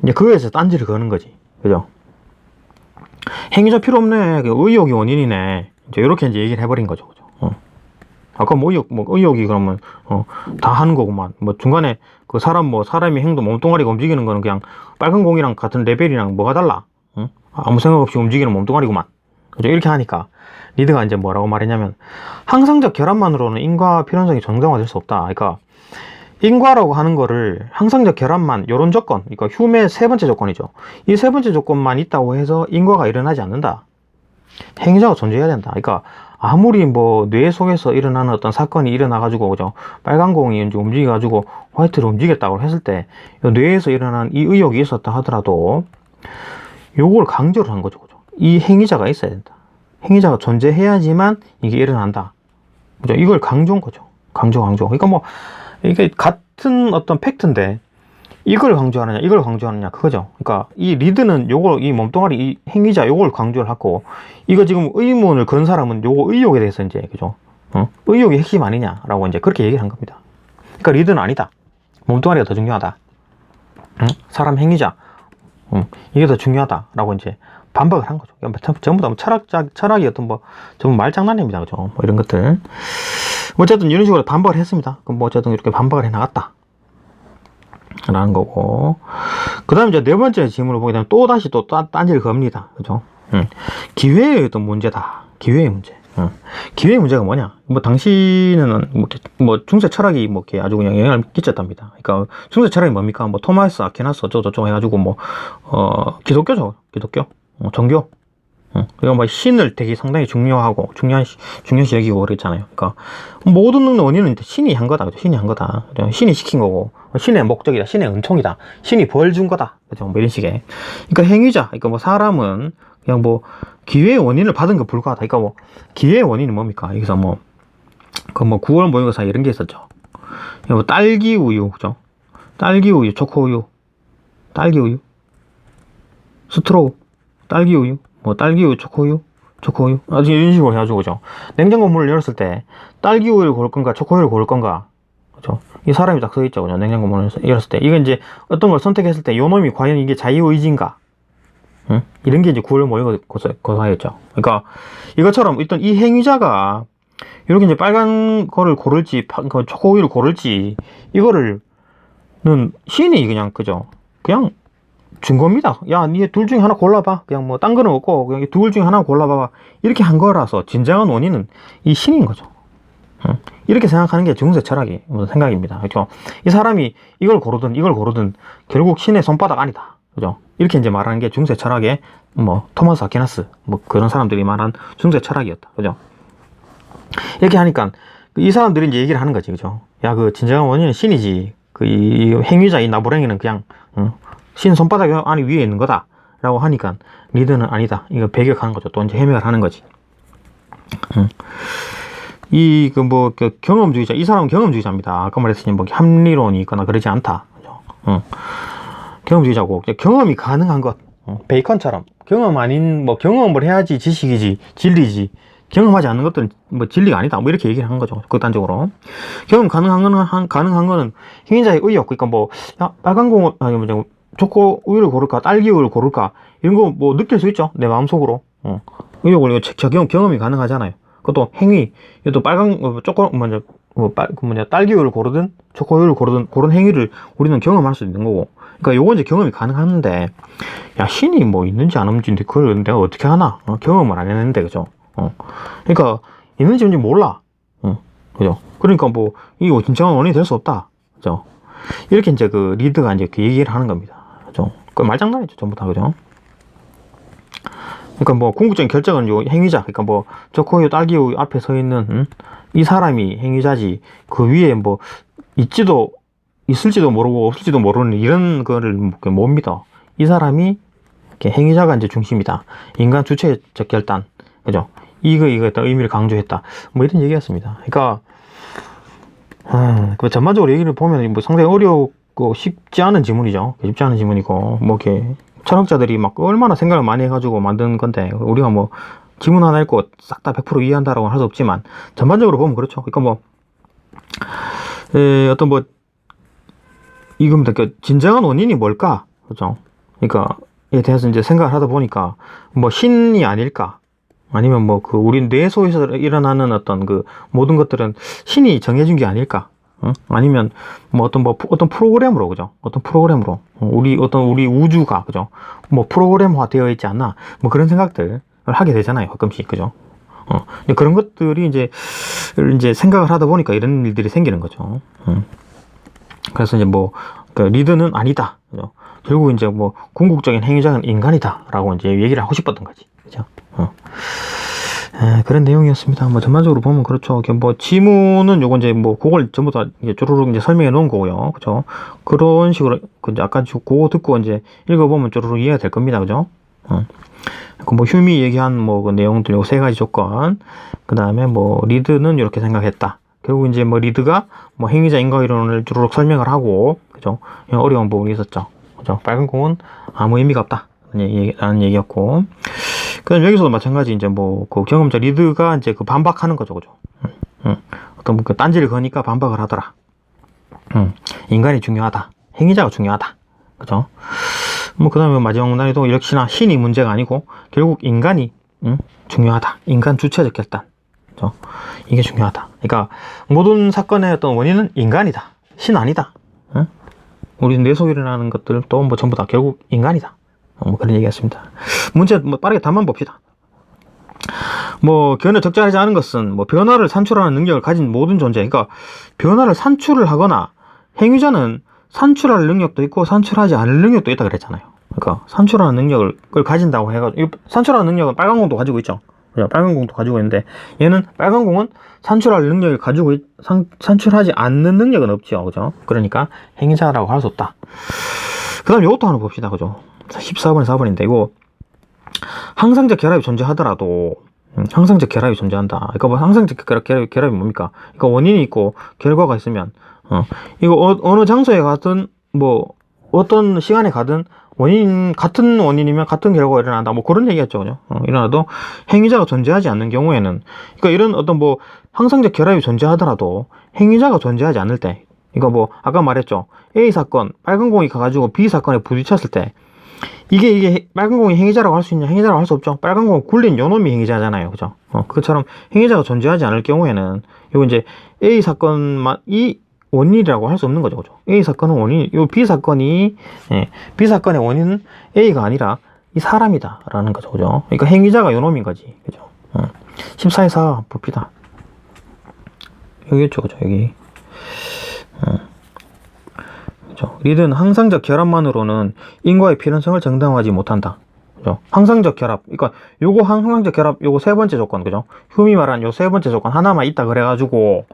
이제 그거에서 딴지를 거는 거지. 그죠? 행위자 필요 없네. 의혹이 원인이네. 이제 이렇게 이제 얘기를 해버린 거죠. 그죠? 아까 의혹이 그러면, 다 하는 거구만. 중간에 사람이 행동, 몸뚱아리가 움직이는 거는 그냥 빨간 공이랑 같은 레벨이랑 뭐가 달라? 아무 생각 없이 움직이는 몸뚱아리구만. 그죠? 이렇게 하니까, 리드가 이제 뭐라고 말했냐면, 항상적 결합만으로는 인과 필연성이 정당화될 수 없다. 그러니까, 인과라고 하는 거를 항상적 결합만, 요런 조건, 그러니까 휴메의 세 번째 조건이죠. 이 세 번째 조건만 있다고 해서 인과가 일어나지 않는다. 행위자가 존재해야 된다. 그러니까 아무리 뇌 속에서 일어나는 어떤 사건이 일어나가지고, 그죠? 빨간 공이 이제 움직여가지고 화이트를 움직였다고 했을 때, 뇌에서 일어나는 이 의혹이 있었다 하더라도, 요걸 강조를 한 거죠. 그죠? 이 행위자가 있어야 된다. 행위자가 존재해야지만 이게 일어난다. 그죠? 이걸 강조한 거죠. 강조. 그러니까 이게 같은 어떤 팩트인데, 이걸 강조하느냐, 그거죠. 그러니까 이 리드는 이 몸뚱아리, 이 행위자, 요걸 강조를 하고, 이거 지금 의문을 건 사람은 요거 의혹에 대해서 이제, 그죠? 의혹이 핵심 아니냐라고 이제 그렇게 얘기를 한 겁니다. 그러니까 리드는 아니다. 몸뚱아리가 더 중요하다. 사람 행위자, 이게 더 중요하다라고 이제 반박을 한 거죠. 전부 다 철학이 전부 말장난입니다. 그죠? 이런 것들. 어쨌든 이런 식으로 반박을 했습니다. 그럼 어쨌든 이렇게 반박을 해 나갔다. 라는 거고. 그 다음 이제 네 번째 질문을 보게 되면 또 다시 또 딴지를 겁니다. 그죠? 기회의 어떤 문제다. 기회의 문제. 기회의 문제가 뭐냐? 뭐 당신은 뭐 중세 철학이 뭐 이렇게 아주 그냥 영향을 끼쳤답니다. 그러니까 중세 철학이 뭡니까? 뭐 토마스 아퀴나스 어쩌고저쩌고 해가지고 뭐 기독교죠. 기독교. 종교. 그리고 뭐 신을 되게 상당히 중요하고 중요시 여기고 그랬잖아요. 그러니까 모든 원인은 신이 한 거다. 그죠? 신이 한 거다. 그죠? 신이 시킨 거고 신의 목적이다. 신의 은총이다. 신이 벌 준 거다. 그죠? 뭐 이런 식의. 그러니까 행위자. 그러니까 뭐 사람은 그냥 뭐 기회의 원인을 받은 것 불과하다. 그러니까 뭐 기회의 원인이 뭡니까? 여기서 뭐 9월 모의고사 이런 게 있었죠. 뭐 딸기 우유, 그죠? 딸기 우유, 초코 우유, 딸기 우유, 스트로우, 딸기 우유, 뭐 딸기 우유, 초코 우유, 아주 이런 식으로 해가지고 그죠? 냉장고 문을 열었을 때 딸기 우유를 고를 건가, 초코 우유를 고를 건가, 그죠? 이 사람이 딱 서 있죠, 그죠? 냉장고 문을 열었을 때 이건 이제 어떤 걸 선택했을 때 요 놈이 과연 이게 자유의지인가? 이런 게 이제 9월 모의고사였죠. 그러니까 이것처럼 일단 이 행위자가 이렇게 이제 빨간 거를 고를지 초코 우유를 고를지 이거를 신이 그냥 그죠? 그냥 준 겁니다. 야, 니 둘 중에 하나 골라봐. 그냥 뭐 딴 거는 없고 그냥 둘 중에 하나 골라봐봐. 이렇게 한 거라서 진정한 원인은 이 신인 거죠. 이렇게 생각하는 게 중세 철학의 생각입니다. 그렇죠? 이 사람이 이걸 고르든 결국 신의 손바닥 아니다. 그죠? 이렇게 이제 말하는 게 중세 철학의 뭐 토마스 아퀴나스 뭐 그런 사람들이 말한 중세 철학이었다. 그죠? 이렇게 하니까 이 사람들이 이제 얘기를 하는 거지. 그죠? 야, 그 진정한 원인은 신이지. 이 행위자 이 나부랭이는 그냥 신 손바닥 안에 위에 있는 거다. 라고 하니까 리드는 아니다. 이거 배격하는 거죠. 또 이제 해명을 하는 거지. 경험주의자, 이 사람은 경험주의자입니다. 아까 말했으니 뭐 합리론이 있거나 그러지 않다. 그죠? 경험주의자고, 경험이 가능한 것. 베이컨처럼. 경험 아닌, 뭐 경험을 해야지 지식이지, 진리지. 경험하지 않는 것들은 뭐 진리가 아니다. 뭐 이렇게 얘기를 하는 거죠. 극단적으로. 경험 가능한 거는 행위자의 의욕. 그러니까 뭐, 야, 빨간 공을, 초코 우유를 고를까, 딸기 우유를 고를까, 이런 거 뭐 느낄 수 있죠. 내 마음속으로. 의욕을, 경험이 가능하잖아요. 그것도 행위, 이것도 딸기 우유를 고르든, 초코 우유를 고르든, 그런 행위를 우리는 경험할 수 있는 거고. 그러니까 요건 이제 경험이 가능한데, 야, 신이 뭐 있는지 안 있는지 그걸 내가 어떻게 하나? 경험을 안 했는데, 그죠? 그러니까, 있는지 없는지 몰라. 그죠? 그러니까 뭐, 이거 진정한 원인이 될 수 없다. 그죠? 이렇게 이제 그 리드가 이제 그 얘기를 하는 겁니다. 그죠? 그 말장난이죠, 전부 다. 그죠? 그러니까 뭐 궁극적인 결정은 요 행위자, 그러니까 뭐 초코우유, 딸기우유 앞에 서 있는 이 사람이 행위자지 그 위에 뭐 있을지도 모르고 없을지도 모르는 이런 거를 못 믿어. 이 사람이 이렇게 행위자가 이제 중심이다. 인간 주체적 결단, 그죠? 이거 어떤 의미를 강조했다. 뭐 이런 얘기였습니다. 그러니까 그 전반적으로 얘기를 보면 뭐 상당히 어렵고 쉽지 않은 지문이죠. 쉽지 않은 지문이고 뭐 이렇게. 철학자들이 막 얼마나 생각을 많이 해가지고 만든 건데 우리가 뭐 지문 하나 읽고 싹 다 100% 이해한다라고 할 수 없지만 전반적으로 보면 그렇죠. 그러니까 뭐 어떤 뭐 이겁니다. 그러니까 진정한 원인이 뭘까, 그렇죠? 그러니까 에 대해서 이제 생각을 하다 보니까 뭐 신이 아닐까, 아니면 뭐 그 우리 뇌 속에서 일어나는 어떤 그 모든 것들은 신이 정해준 게 아닐까. 아니면 뭐 어떤 프로그램으로, 그죠? 어떤 프로그램으로 우리 우주가, 그죠? 뭐 프로그램화 되어 있지 않나, 뭐 그런 생각들을 하게 되잖아요, 가끔씩. 그죠? 그런 것들이 이제 생각을 하다 보니까 이런 일들이 생기는 거죠. 그래서 이제 뭐 그 리드는 아니다, 그죠? 결국 이제 뭐 궁극적인 행위자는 인간이다라고 이제 얘기를 하고 싶었던 거지, 그죠? 그런 내용이었습니다. 뭐 전반적으로 보면 그렇죠. 뭐 지문은 요거 이제 뭐 그걸 전부 다 이제 쪼르륵 이제 설명해 놓은 거고요. 그죠? 그런 식으로 아까 그거 듣고 이제 읽어보면 쪼르륵 이해가 될 겁니다. 그죠? 뭐 휴미 얘기한 뭐 그 내용들 요 세 가지 조건. 그 다음에 뭐 리드는 이렇게 생각했다. 결국 이제 뭐 리드가 뭐 행위자 인과 이론을 쪼르륵 설명을 하고, 그죠? 어려운 부분이 있었죠. 그죠? 빨간 공은 아무 의미가 없다. 라는 얘기였고. 그 다음 여기서도 마찬가지 이제 뭐 그 경험자 리드가 이제 그 반박하는 거죠. 그죠? 어떤 그 딴지를 거니까 반박을 하더라. 인간이 중요하다. 행위자가 중요하다. 그죠? 뭐 그 다음에 마지막 문단에도 역시나 신이 문제가 아니고 결국 인간이 중요하다. 인간 주체적 결단. 그죠? 이게 중요하다. 그러니까 모든 사건의 어떤 원인은 인간이다. 신 아니다. 우리 뇌 속에 일어나는 것들도 뭐 전부 다 결국 인간이다. 뭐 그런 얘기였습니다. 문제 뭐 빠르게 답만 봅시다. 뭐 견해 적절하지 않은 것은 뭐 변화를 산출하는 능력을 가진 모든 존재. 그러니까 변화를 산출을 하거나 행위자는 산출할 능력도 있고 산출하지 않을 능력도 있다 그랬잖아요. 그러니까 산출하는 능력을 가진다고 해가지고 산출하는 능력은 빨간 공도 가지고 있죠. 빨간 공도 가지고 있는데 얘는 빨간 공은 산출할 능력을 가지고 산출하지 않는 능력은 없죠. 그죠? 그러니까 행위자라고 할 수 없다. 그 다음 이것도 하나 봅시다. 그죠? 14번에 4번인데 이거 항상적 결합이 존재하더라도 항상적 결합이 존재한다. 그러니까 뭐 항상적 결합이 뭡니까? 그러니까 원인이 있고 결과가 있으면 이거 어느 장소에 가든 뭐 어떤 시간에 가든 같은 원인이면 같은 결과가 일어난다. 뭐 그런 얘기였죠. 그죠? 일어나도 행위자가 존재하지 않는 경우에는 그러니까 이런 어떤 뭐 항상적 결합이 존재하더라도 행위자가 존재하지 않을 때 그러니까 뭐 아까 말했죠. A 사건 빨간 공이 가가지고 B 사건에 부딪혔을 때 이게 빨간 공이 행위자라고 할 수 있냐? 행위자라고 할 수 없죠. 빨간 공 굴린 요놈이 행위자잖아요. 그죠? 그것처럼 행위자가 존재하지 않을 경우에는 요 이제 A 사건만 이 원인이라고 할 수 없는 거죠. 그죠? A 사건은 원인, 요 B 사건이 B 사건의 원인은 A가 아니라 이 사람이다라는 거죠. 그죠? 그러니까 행위자가 요놈인 거지. 그죠? 14에 4 봅시다. 여기였죠. 그죠? 여기. 리드는 항상적 결합만으로는 인과의 필연성을 정당화하지 못한다. 그죠? 항상적 결합. 그러니까 요거 항상적 결합 요거 세 번째 조건. 그죠? 흉이 말한 요 세 번째 조건 하나만 있다 그래가지고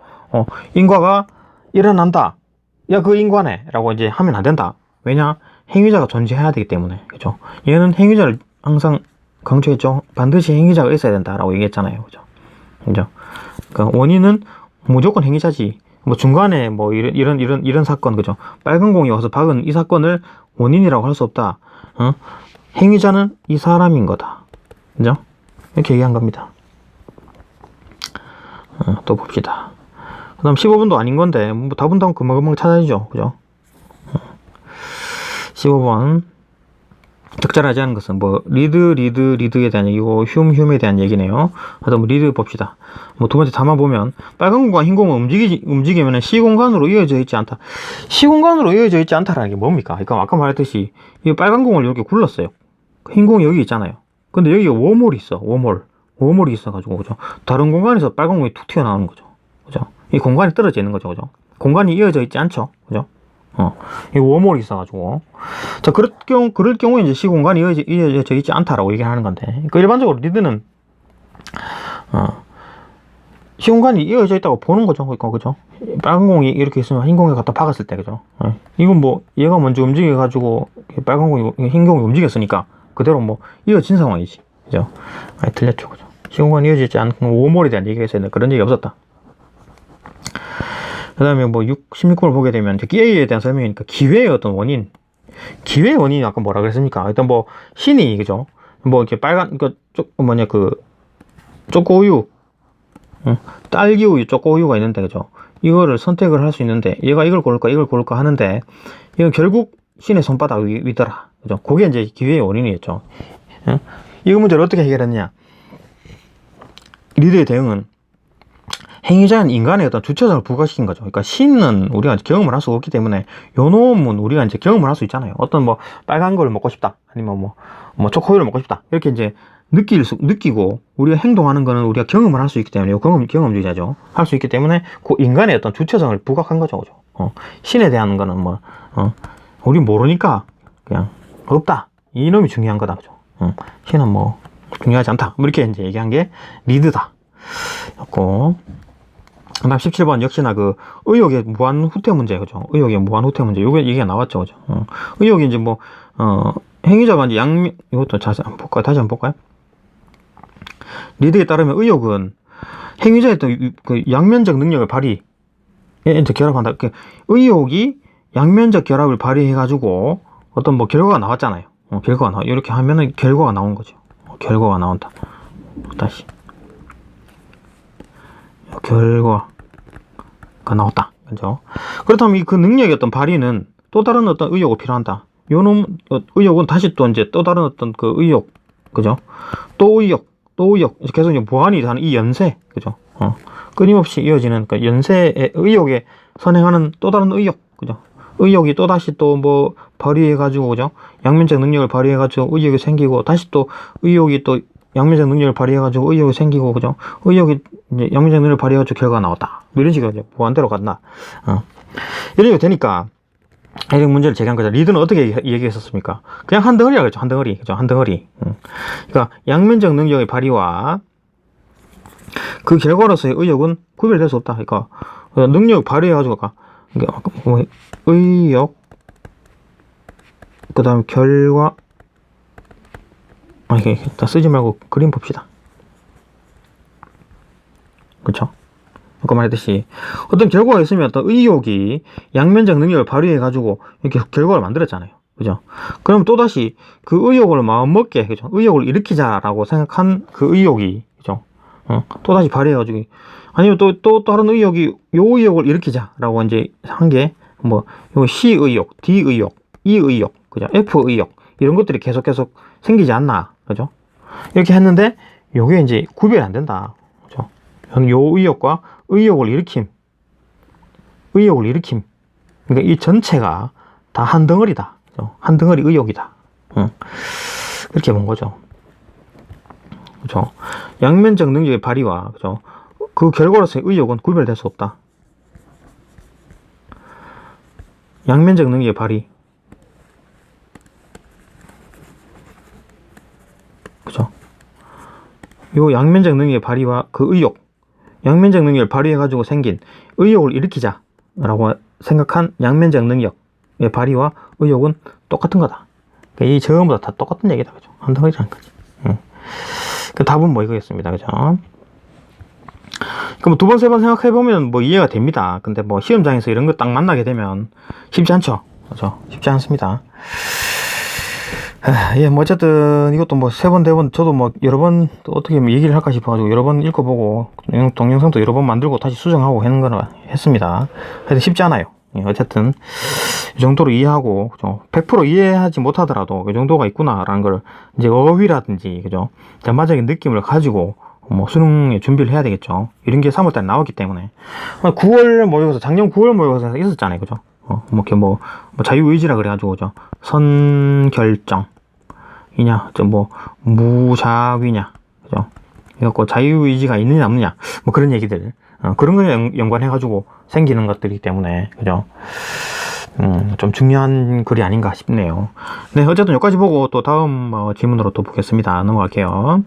인과가 일어난다. 야, 그 인과네 라고 이제 하면 안 된다. 왜냐? 행위자가 존재해야 되기 때문에. 그죠? 얘는 행위자를 항상 강조했죠. 반드시 행위자가 있어야 된다라고 얘기했잖아요. 그죠? 그죠? 그러니까 원인은 무조건 행위자지. 뭐 중간에 뭐 이런 사건. 그죠? 빨간 공이 와서 박은 이 사건을 원인이라고 할 수 없다. 행위자는 이 사람인 거다. 그죠? 이렇게 얘기한 겁니다. 또 봅시다. 그 다음 15번도 아닌 건데, 뭐 답은 금방금방 찾아야죠. 그죠? 15번. 적절하지 않은 것은 뭐, 리드에 대한 얘기고, 흉에 대한 얘기네요. 그다음 리드 봅시다. 뭐 두 번째 담아 보면, 빨간 공과 흰 공은 움직이면 시공간으로 이어져 있지 않다. 시공간으로 이어져 있지 않다라는 게 뭡니까? 그러니까 아까 말했듯이, 이 빨간 공을 이렇게 굴렀어요. 흰 공이 여기 있잖아요. 근데 여기가 워몰이 있어. 워몰이 있어가지고, 그죠? 다른 공간에서 빨간 공이 툭 튀어나오는 거죠. 그죠? 이 공간이 떨어져 있는 거죠. 그죠? 공간이 이어져 있지 않죠. 그죠? 이 워몰이 있어가지고. 자, 그럴 경우에 이제 시공간이 이어져 있지 않다라고 얘기하는 건데. 그 일반적으로 리드는, 시공간이 이어져 있다고 보는 거죠. 그러니까, 그죠? 빨간 공이 이렇게 있으면 흰 공에 갖다 박았을 때, 그죠? 이건 뭐, 얘가 먼저 움직여가지고, 빨간 공이, 흰 공이 움직였으니까, 그대로 뭐, 이어진 상황이지. 그죠? 틀렸죠. 그죠? 시공간이 이어져 있지 않고, 워몰에 대한 얘기가 있었는데, 그런 얘기 없었다. 그 다음에 뭐 16번을 보게 되면 기회에 대한 설명이니까 기회의 어떤 원인, 기회의 원인이 아까 뭐라 그랬습니까? 일단 뭐 신이 그죠? 뭐 이렇게 빨간 초코우유, 딸기우유, 초코우유가 있는데 그죠? 이거를 선택을 할 수 있는데 얘가 이걸 고를까 하는데 이건 결국 신의 손바닥 위더라. 그죠? 그게 이제 기회의 원인이었죠. 이 문제를 어떻게 해결했냐? 리드의 대응은 행위자는 인간의 어떤 주체성을 부각시킨 거죠. 그러니까 신은 우리가 경험을 할 수 없기 때문에 요 놈은 우리가 이제 경험을 할 수 있잖아요. 어떤 뭐 빨간 걸 먹고 싶다. 아니면 뭐 초코우유를 먹고 싶다. 이렇게 이제 느끼고 우리가 행동하는 거는 우리가 경험을 할 수 있기 때문에 경험주의자죠. 할 수 있기 때문에 그 인간의 어떤 주체성을 부각한 거죠. 그죠? 신에 대한 거는 뭐 우리 모르니까 그냥 없다. 이놈이 중요한 거다. 그죠? 신은 뭐 중요하지 않다. 뭐 이렇게 이제 얘기한 게 리드다. 였고. 그 다음 17번 역시나 그 의욕의 무한 후퇴 문제. 그죠? 의욕의 무한 후퇴 문제. 요게 얘기가 나왔죠. 그죠? 의욕이 이제 뭐 행위자가 이제 이것도 다시 한번 볼까요? 리드에 따르면 의욕은 행위자의 그 양면적 능력을 발휘, 이제 결합한다. 의욕이 양면적 결합을 발휘해가지고 어떤 뭐 결과가 나왔잖아요. 결과가 나와. 이렇게 하면은 결과가 나온 거죠. 결과가 나온다. 다시. 결과가 나왔다. 그죠? 그렇다면 그 능력의 어떤 발휘는 또 다른 어떤 의욕이 필요한다. 요놈, 의욕은 다시 또 이제 또 다른 어떤 그 의욕. 그죠? 또 의욕. 계속 이제 무한히 하는 이 연쇄. 그죠? 끊임없이 이어지는 그 연쇄의 의욕에 선행하는 또 다른 의욕. 그죠? 의욕이 또 다시 또 뭐 발휘해가지고, 그죠? 양면적 능력을 발휘해가지고 의욕이 생기고, 다시 또 의욕이 또 양면적 능력을 발휘해가지고 의욕이 생기고, 그죠? 의욕이 이제 양면적 능력을 발휘해가지고 결과가 나왔다. 뭐 이런 식으로 이제 무한대로 간다. 이런 식으로 되니까, 이런 문제를 제기한 거죠. 리드는 어떻게 얘기했었습니까? 그냥 한 덩어리라고 했죠. 한 덩어리. 그죠? 한 덩어리. 그러니까 양면적 능력의 발휘와 그 결과로서의 의욕은 구별될 수 없다. 그러니까 능력 발휘해가지고 뭐 의욕, 그 다음 결과, 이게 다 쓰지 말고 그림 봅시다. 그쵸? 아까 말했듯이 어떤 결과가 있으면 어떤 의욕이 양면적 능력을 발휘해가지고 이렇게 결과를 만들었잖아요. 그죠? 그럼 또다시 그 의욕을 마음먹게, 그죠? 의욕을 일으키자라고 생각한 그 의욕이, 그죠? 또다시 발휘해가지고, 아니면 또 다른 의욕이 요 의욕을 일으키자라고 이제 한 게, 뭐, 요 C 의욕, D 의욕, E 의욕, 그죠? F 의욕, 이런 것들이 계속 생기지 않나, 그죠? 이렇게 했는데, 요게 이제 구별이 안 된다. 그죠? 요 의욕과 의욕을 일으킴. 그러니까 이 전체가 다 한 덩어리다. 그죠? 한 덩어리 의욕이다. 그렇게 본 거죠. 그죠? 양면적 능력의 발휘와, 그죠? 그 결과로서의 의욕은 구별될 수 없다. 양면적 능력의 발휘. 그죠? 요 양면적 능력의 발휘와 그 의욕. 양면적 능력을 발휘해가지고 생긴 의욕을 일으키자라고 생각한 양면적 능력의 발휘와 의욕은 똑같은 거다. 그러니까 이 전부 다 똑같은 얘기다. 그죠? 한 덩어리라는 거지. 그 답은 뭐 이거겠습니다. 그죠? 그럼 두 번, 세 번 생각해보면 뭐 이해가 됩니다. 근데 뭐 시험장에서 이런 거 딱 만나게 되면 쉽지 않죠. 그죠? 쉽지 않습니다. 예, 뭐 어쨌든 이것도 뭐 세 번, 네 번, 저도 뭐 여러 번 어떻게 얘기를 할까 싶어가지고 여러 번 읽어보고 동영상도 여러 번 만들고 다시 수정하고 하는 거라 했습니다. 하여튼 쉽지 않아요. 예, 어쨌든 이 정도로 이해하고, 그죠? 100% 이해하지 못하더라도 이 정도가 있구나라는 걸 이제 어휘라든지, 그죠? 전반적인 느낌을 가지고 뭐 수능에 준비를 해야 되겠죠. 이런 게 3월달에 나왔기 때문에 9월 모의고사, 작년 9월 모의고사에서 있었잖아요. 그죠? 뭐 이렇게 뭐 자유의지라 그래가지고, 그죠? 선결정이냐, 뭐 무작위냐, 그죠? 그래갖고 자유의지가 있느냐 없느냐, 뭐 그런 얘기들, 그런 거에 연관해가지고 생기는 것들이기 때문에, 그죠? 좀 중요한 글이 아닌가 싶네요. 네, 어쨌든 여기까지 보고 또 다음 질문으로 또 보겠습니다. 넘어갈게요.